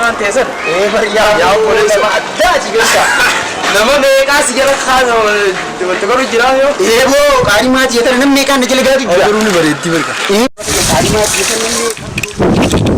kan teessan. Bariyaa. Yaa obboleessa addaa jigeessa. Nama meeqaa si jala kaasa wanta garuu jira yoo. Boo qaarii maatii yetan namni meeqaan na jala gaatu jira. Garuu ni bareetti barka. Qaarii maatii yetan namni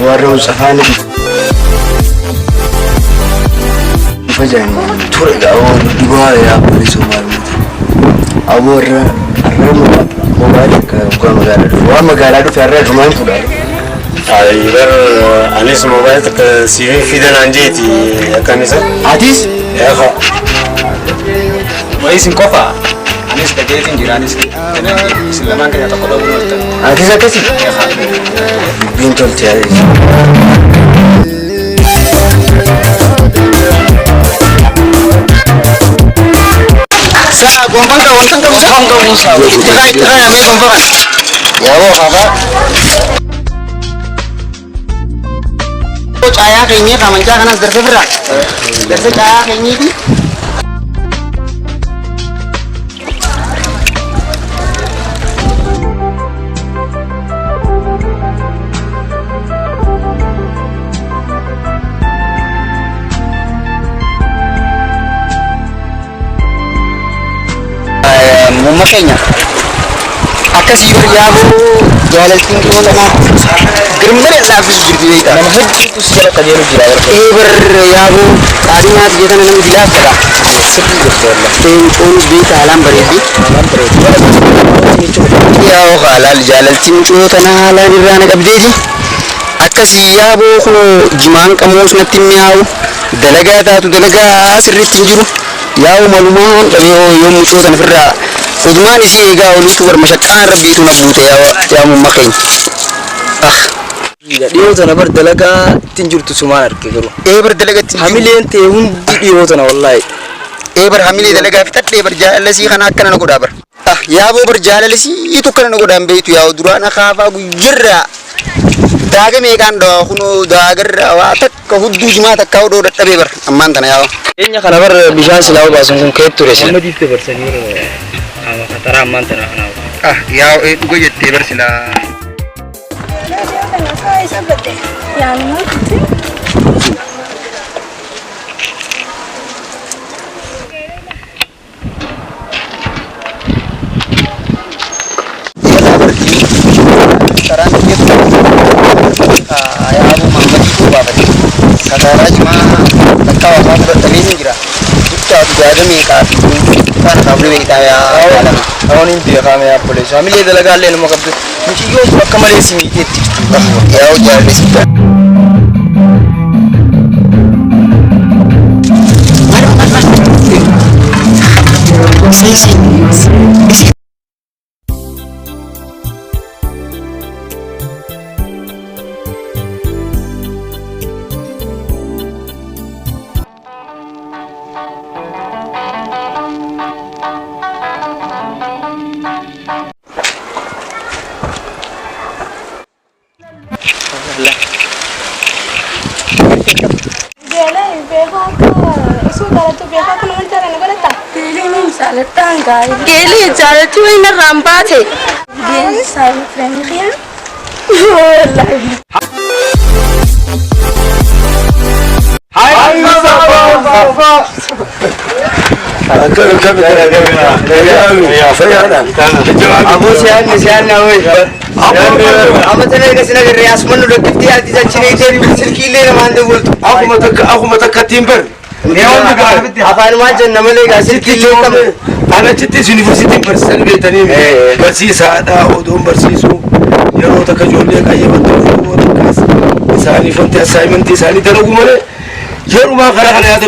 warra usafani fajani ture gawo dibara ya polisi marmuti aborra arrama mobile ka wa magala do ferra duman fuda ay ber anis mobile tak CV fidan anjeti kanisa hadis ya kha Waisin kofa. Anis kageetin jira anis islaman kaya takodo bunota. hadis akasi Ya kha. bintol tiare sa gombang ka wontan ka musa tirai ame gombang ya wo baba caya kayaknya kamanca kanas bersebra caya kayaknya di makanya akas yaabu jaalaltiin koo lama girmare laafi jirti beeta nama hedduu si jala qajeelu jira bar yaabu qaadinaati jedhan nama dilaaf ta'a sirrii jirti kun beeta halaan bareeddi yaa'u halaal jaalaltiin koo tana halaan irraa na qabdeeti akkasii yaabu kun jimaan qamuus natti mi'aawu dalagaa taatu dalagaa sirriitti hin jiru yaa'u malumaan dhabee yoo mucoo tan ofirraa Udman isi ega olutu bermasyakkan rabbi itu nabute ya mumakin. Dia utana berdalaga tinjur tu sumar ke guru. Berdalaga tinjur. Hamilin te undi dia utana wallahi. Berhamil dalaga fitat berjalan si kana kana naku dabar. Ya bo berjalan si itu kana naku dambe itu ya durana khafa gujra. Daga mekan do kuno dagar watak kahuddu juma takau do dattabe ber amman tana ya. Enya kana ber bisan silaw basun kun ketu resi. Muhammad itu bersanir ama khatara man tana kana ya itu gue jette ber sila. Saudara cuma tahu apa bertemin kira. Kita juga mereka kan kami kita ya. Tahun ini dia kami ya polisi. Kami lihat dalaga lain mau kabut. Mungkin yo kembali sini itu. Ya udah di situ. Si. Geli cara tu ini rambat he. Dia saya friend dia. Hai Mustafa. Abu sian na woi. Abu tene kasi na rias manu lekti hati janchine ite silkile na mande bultu. aku mata timber Afaan macam nama lagi hasil kilo kam. Ana citti university person betani bersisa ada odom bersisu. Yaro tak jual dia kaya betul. Misal isaanii fonti assaayimentii isaanii dalagu malee yerumaa karaa kana yaada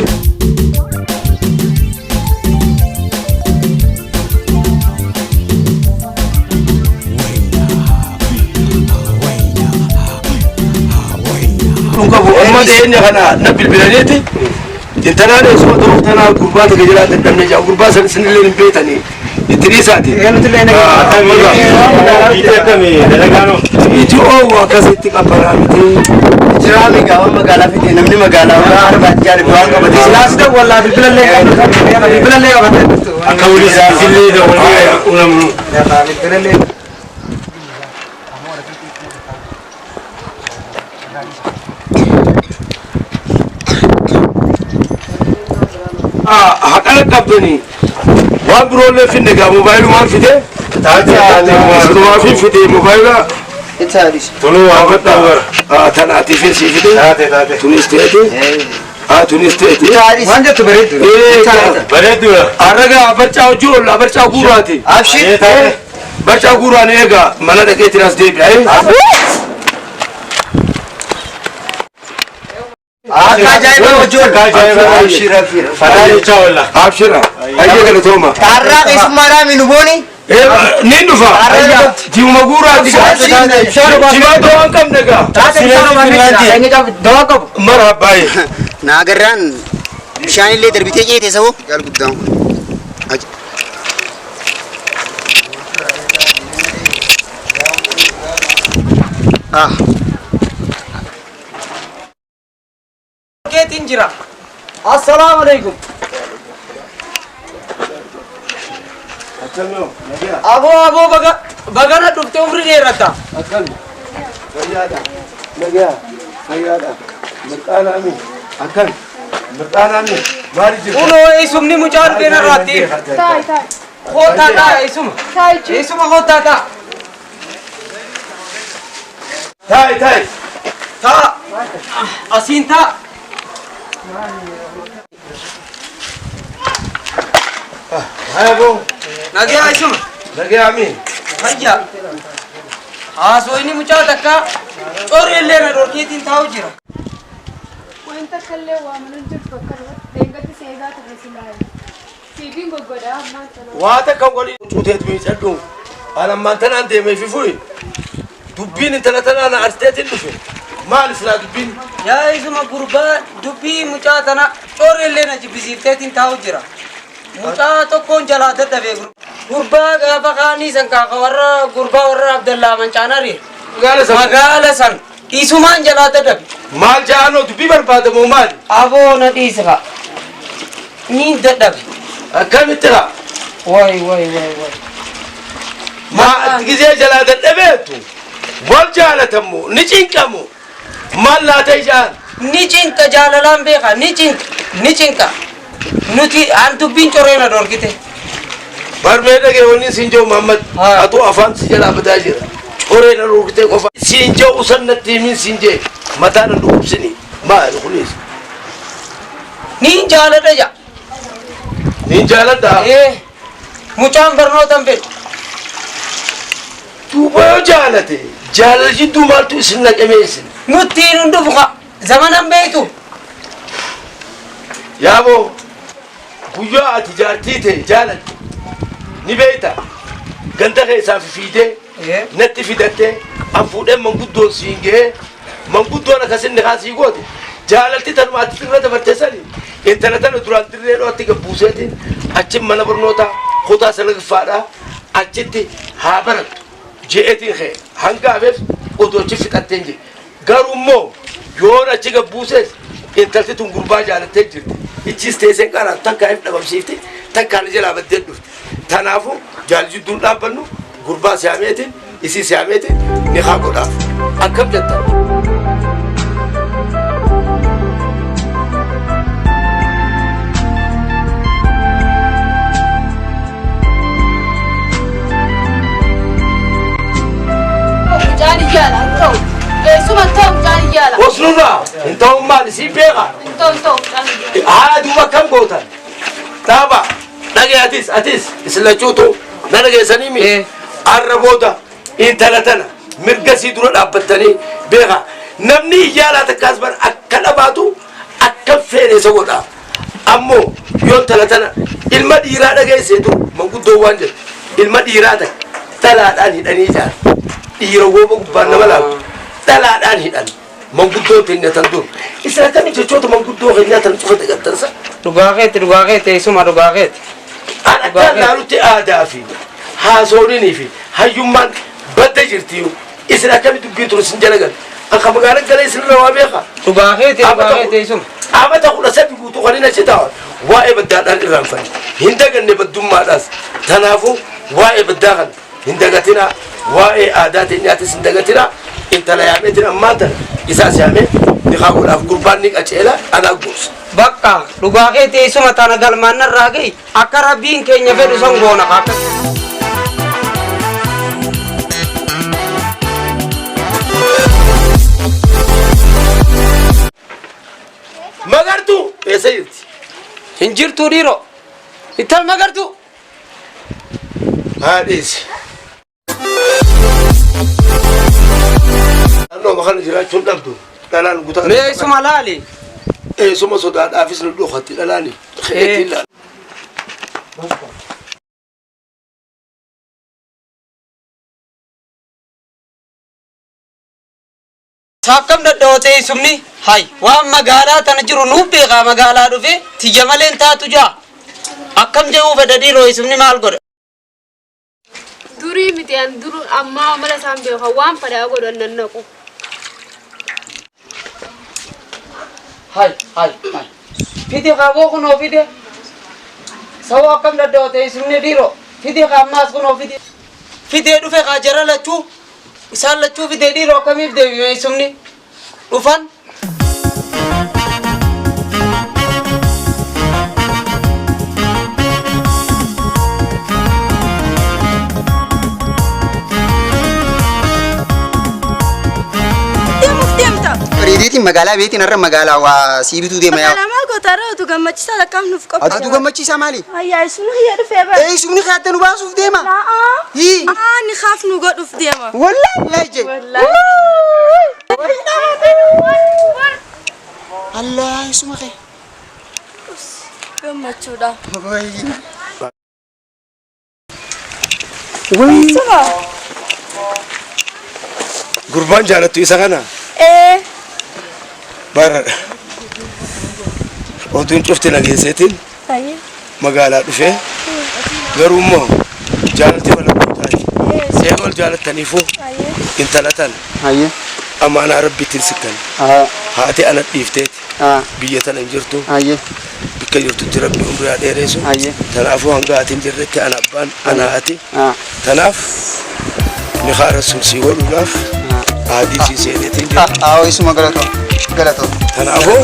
amma deenya kana na bilbilaniiti intanaan eesuma dooftanaa gurbaa takka jiraatan dhabne jaa gurbaa san isinillee hin beetanii itti dhiisaati iti oowu akkasitti qabbanaa miti jiraami gaawwan magaalaa fide namni magaalaa waan arbaati jaari waan qabate silaas ta'u wallaa bilbilallee qabate akka wuli isaafillee dawwanii unamnu bilbilallee haqala qabdanii waan biroollee finne gaa moobaayilumaan fide asumaa fi fide moobaayila tunuu waan godhaa tanaatiif sii fide tunis ta'ete tunis ta'ete waan jettu bareeddudha arragaa barcaa hojii oolla barcaa guuraati barcaa guuraan eegaa mana dhaqeetiin as deebi'ee ajaa'iba hojii abshira ayya galatooma karraa keessummaadhaa minubooni nin dhufa ji'uma guuraati jimaatoo waan qabne gaa marhabbaaye Naagarraan bishaanillee darbitee ceete saboo jaal guddaan kun. keetiin jira assalaamu alaikum aboo bagana dhufte umri dheerata uno isumni mucaan keena raatti hotaata isuma hotaata taa'e ta asiin ta hayabo nagaa isuma nagaami hayya haasoyni mucaa takka coreellee na dhorkeetiin taa'u jira wanta kallee waamanuun jirtu akkasuma deengatti seegaa turre silaaye siifiin goggodaa ammaan sana waa takka walii cuuteet miicadhu anammaan tanaan deemee fi fuyi dubbiin intala tanaan arteetiin dhufe maal silaa dubbiin yaa isuma gurbaa dubbii mucaa tana coreellee na jibbisiifteetiin taa'u jira mucaa tokkoon jalaa dadhabee gurbaa gaafa kaanii san kaaka warra gurbaa warra abdallaa mancaanari magaala san isumaan jalaa dadhabe maal jaanoo dubbii barbaadamoo maali aboo na dhiisira ni dadhabe akkamitti haa way maa gizee jalaa dadhabeetu wal jaalatamu ni cinqamu maal laata ijaan ni cinqa jaalalaan beeka ni cinqa nuti an dubbiin coreena dhorkite barmee dhagee wanni siin jiru Muhammad atu afaan si jalaa badaa jira coreena dhorkite qofa siin jiru usannatti himin siin jee mataan an dhukkubsini maali kunis niin jaaladha ja niin jaaladha mucaan barnootan fedhu duuba yoo jaalate jaalalchidduu maaltu isin naqameessin nuttiin hundufuka zamanan beektu yaaboo guyyaa ati jaartii ta'e jaalatte ni beekta ganda keessaa fiidee natti fidattee an fuudhee manguddoon siin gahee manguddoon akkasinni kaasii goote jaalalti tanuma ati irra dabartee sani intala tana duraan dirree dho'atti gabbuuseetiin achin mana barnootaa kutaa salagaffaadhaa achitti haa barattu je'eetiin ka'e hanga hafeef odoochi fixatteen jire garuu immoo yoon achi gabbuusees intalti tun gurbaa jaalattee jirti ichis teesseen qaraan takkaa'eef dhabamsiifte takkaan jalaa baddee dhufte tanaafu jaaljidduun dhaabbannu gurbaa siyaameetiin isii siyaameetiin ni haa godhaaf akkam jettan Osnuna, então mal si pega. Então, Duba kam gotan. Taba, nage atis, isla chuto, nage sanimi. Arraboda, intalatana, mirga si dura dhaabbattanii beeka namni iyyaala takkaas bar akka dhabaatu akka feene isa godha ammoo yoon tala tana ilma dhiiraa dhageesseetu manguddoo waan jedhu ilma dhiiraa takka talaadhaan hidhanii jaan dhiira gooba gubbaan nama laafu talaadhaan hidhan manguddoo teenya tan dur isa akkami jechoota manguddoo keenyaa tan cufate gaddansa dhugaakeetti isuma dhugaakeetti. an akka laalutti aadaa fi haasoonii fi hayyummaan badda jirti isin akkami dubbii turu sin jala gal akka magaala galee isin irra waa beeka Dhugaakeetti isuma. amata kudha sadii guutuu kan hin achi taa'an waa'ee baddaadhaan irraanfanne hin daganne baddummaadhaas tanaafu waa'ee baddaa kan hin dagatinaa waa'ee aadaa teenyaatis hin dagatinaa intala yaameetiin ammaa tana isaas yaamee niqaabuudhaaf gurbaan ni qaceela anaa gosa. Bakka dhugaakeetti isuma tana galmaan narraa gahi akka rabbiin keenya fedhu son goona akka. Magartuu eessa jirti? Hin jirtu dhiiroo. Intal magartuu. Haadhiisi. Annoo makana jiraachuun dhabdu dhalaan guutaa. Mee isuma laali. Eessuma sodaadhaafis nu dhokatti dhalaani. Xeetiin laala. Saakam dadhawootee isumni hay waan magaalaa tana jiru nuuf beekaa magaalaa dhufe tiyya maleen taatu jaa akkam jedhuu fedha dhiiroo isumni maal godha. Durii miti an duru ammaa mala isaan beekaa waan fadhaa godhan nan naqu. Hay fide kaaboo kunoo fide sawo akkam dadhawootee isumni dhiiroo fide kaammaas kunoo fide dhufe kaa jara lachuu isaan lachuu fide dhiiroo akkamiif deebime isumni dhufan. Riidiitiin magaalaa beetiin har'a magaalaa waa siibituu deema yaa. Magaalaa maal goota irraa utuu gammachiisaa lakkaaf nuuf qophaa'e. Atu gammachiisaa maali? Ayyaa isuma hiyya dhufee bara. Isumni kaata nu baasuuf deema. Hii. Ni kaaf nu godhuuf deema. Wallaahi je. Allah isuma kee. Gammachuudha. Wayii. Gurbaan jaalattu isa kana. Baradha. Oduun cufti nageesseetiin magaalaa dhufee garuu immoo jaalatti bal'aatti seeqol jaalattaniifuu intalatan amaanaa rabbittiin sikkan haati ana dhiifteeti biyya tana hin jirtu bikka jirtutti rabbi umriyaa dheereessu tanaafuu hanga haati hin jirretti ana abbaan ana haati tanaaf ni haarasuu sii godhuudhaaf haadii sii seeneetiin jirtu. Isuma galatoo. Tanaafuu